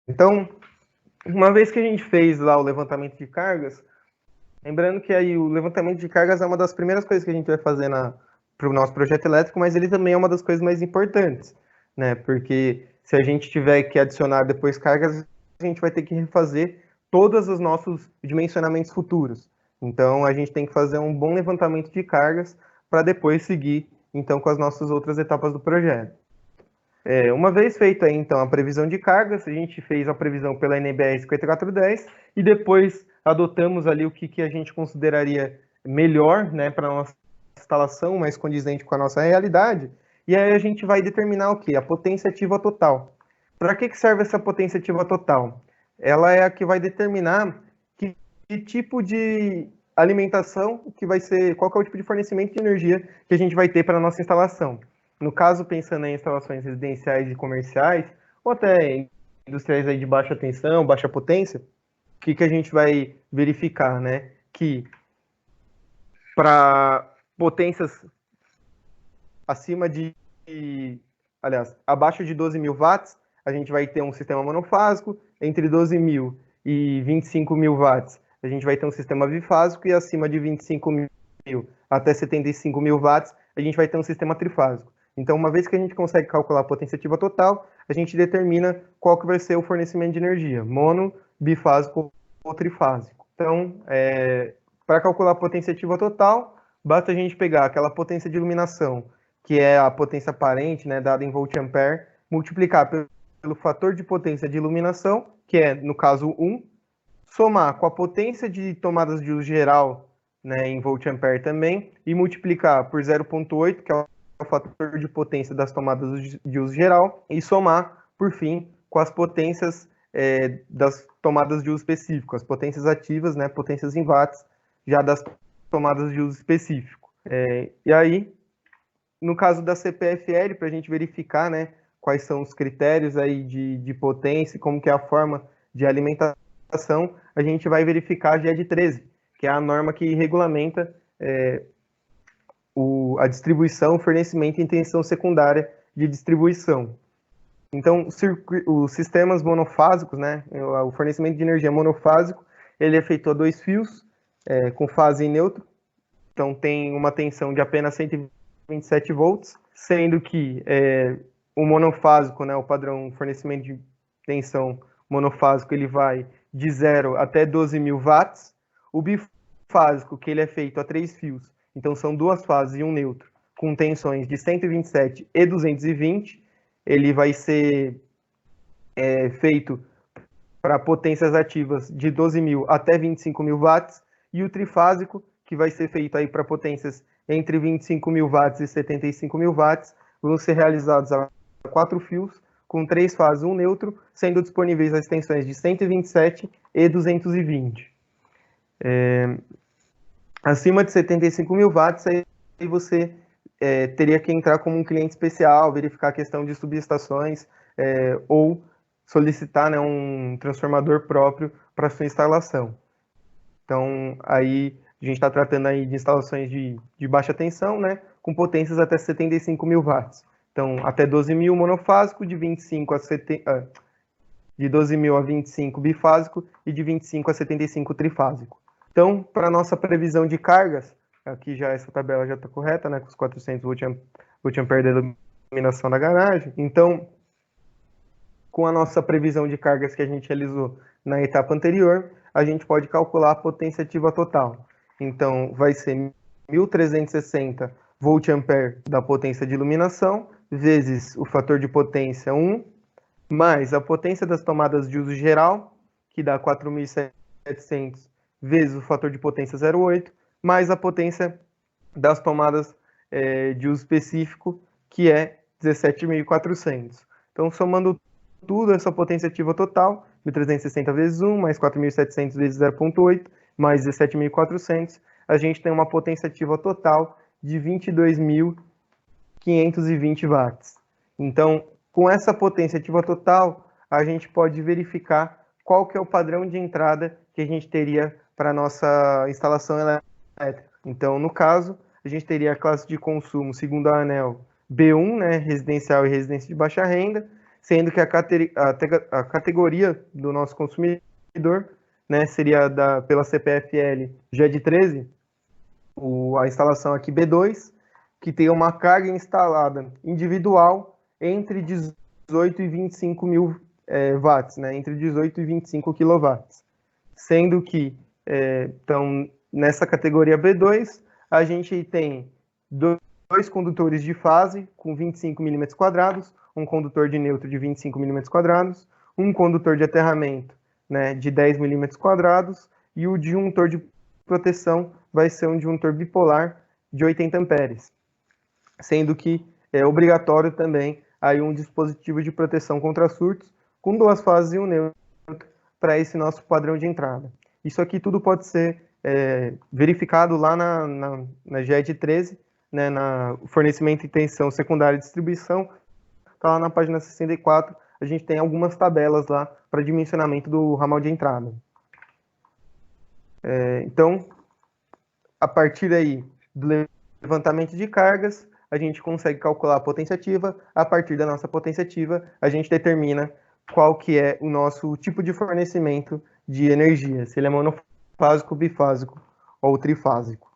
Então, uma vez que a gente fez lá o levantamento de cargas, lembrando que aí o levantamento de cargas é uma das primeiras coisas que a gente vai fazer para o nosso projeto elétrico, mas ele também é uma das coisas mais importantes, né? Porque se a gente tiver que adicionar depois cargas, a gente vai ter que refazer todos os nossos dimensionamentos futuros. Então, a gente tem que fazer um bom levantamento de cargas para depois seguir, então, com as nossas outras etapas do projeto. Uma vez feita então a previsão de cargas, a gente fez a previsão pela NBR 5410 e depois adotamos ali o que a gente consideraria melhor, né, para a nossa instalação, mais condizente com a nossa realidade. E aí a gente vai determinar o que? A potência ativa total. Para que serve essa potência ativa total? Ela é a que vai determinar que tipo de alimentação que vai ser, qual que é o tipo de fornecimento de energia que a gente vai ter para a nossa instalação. No caso, pensando em instalações residenciais e comerciais, ou até industriais aí de baixa tensão, baixa potência, o que a gente vai verificar, né? Que para potências acima de, aliás, abaixo de 12 mil watts, a gente vai ter um sistema monofásico, entre 12 mil e 25 mil watts, a gente vai ter um sistema bifásico, e acima de 25 mil até 75 mil watts, a gente vai ter um sistema trifásico. Então, uma vez que a gente consegue calcular a potência ativa total, a gente determina qual que vai ser o fornecimento de energia, mono, bifásico ou trifásico. Então, para calcular a potência ativa total, basta a gente pegar aquela potência de iluminação, que é a potência aparente, né, dada em volt-ampere, multiplicar pelo fator de potência de iluminação, que é, no caso, 1, somar com a potência de tomadas de uso geral, né, em volt-ampere também, e multiplicar por 0,8, que é o fator de potência das tomadas de uso geral, e somar, por fim, com as potências das tomadas de uso específico, as potências ativas, né, potências em watts, já das tomadas de uso específico. E aí, no caso da CPFL, para a gente verificar, né, quais são os critérios aí de potência, como que é a forma de alimentação, a gente vai verificar a GED 13, que é a norma que regulamenta a distribuição, fornecimento e intenção secundária de distribuição. Então, os sistemas monofásicos, né, o fornecimento de energia monofásico, ele é feito a 2 fios, com fase em neutro, então tem uma tensão de apenas 127 volts, sendo que o monofásico, né, o padrão fornecimento de tensão monofásico, ele vai de 0 até 12 mil watts. O bifásico, que ele é feito a 3 fios, então são duas fases e um neutro, com tensões de 127 e 220, ele vai ser feito para potências ativas de 12 mil até 25 mil watts, e o trifásico, que vai ser feito aí para potências entre 25 mil watts e 75 mil watts, vão ser realizados a 4 fios, com 3 fases, um neutro, sendo disponíveis as tensões de 127 e 220. Acima de 75 mil watts, aí você teria que entrar como um cliente especial, verificar a questão de subestações, ou solicitar, né, um transformador próprio para sua instalação. Então, aí a gente está tratando aí de instalações de baixa tensão, né, com potências até 75 mil watts. Então, até 12 mil monofásico, de 25 a 70, de 12 mil a 25 bifásico e de 25 a 75 trifásico. Então, para nossa previsão de cargas, aqui já essa tabela já está correta, né, com os 400 volt-ampere da iluminação da garagem. Então, com a nossa previsão de cargas que a gente realizou na etapa anterior, a gente pode calcular a potência ativa total. Então, vai ser 1.360 volt-ampere da potência de iluminação, vezes o fator de potência 1, mais a potência das tomadas de uso geral, que dá 4.700, vezes o fator de potência 0,8, mais a potência das tomadas de uso específico, que é 17.400. Então, somando tudo, essa potência ativa total, 1.360 vezes 1, mais 4.700 vezes 0,8, mais 17.400, a gente tem uma potência ativa total de 22.520 watts. Então, com essa potência ativa total, a gente pode verificar qual que é o padrão de entrada que a gente teria para a nossa instalação elétrica. Então, no caso, a gente teria a classe de consumo segundo a ANEEL B1, né, residencial e residência de baixa renda, sendo que a categoria do nosso consumidor, né, seria pela CPFL GED 13, a instalação aqui B2, que tem uma carga instalada individual entre 18 e 25 mil watts, né, entre 18 e 25 quilowatts. Sendo que, então, nessa categoria B2, a gente tem dois condutores de fase com 25 milímetros quadrados, um condutor de neutro de 25 milímetros quadrados, um condutor de aterramento, né, de 10 milímetros quadrados, e o disjuntor de proteção vai ser um disjuntor bipolar de 80 amperes, sendo que é obrigatório também aí um dispositivo de proteção contra surtos com 2 fases e um neutro para esse nosso padrão de entrada. Isso aqui tudo pode ser verificado lá na GED 13, né, na fornecimento e tensão secundária e distribuição, está lá na página 64, a gente tem algumas tabelas lá para dimensionamento do ramal de entrada. Então, a partir aí do levantamento de cargas, a gente consegue calcular a potência ativa. A partir da nossa potência ativa, a gente determina qual que é o nosso tipo de fornecimento de energia, se ele é monofásico, bifásico ou trifásico.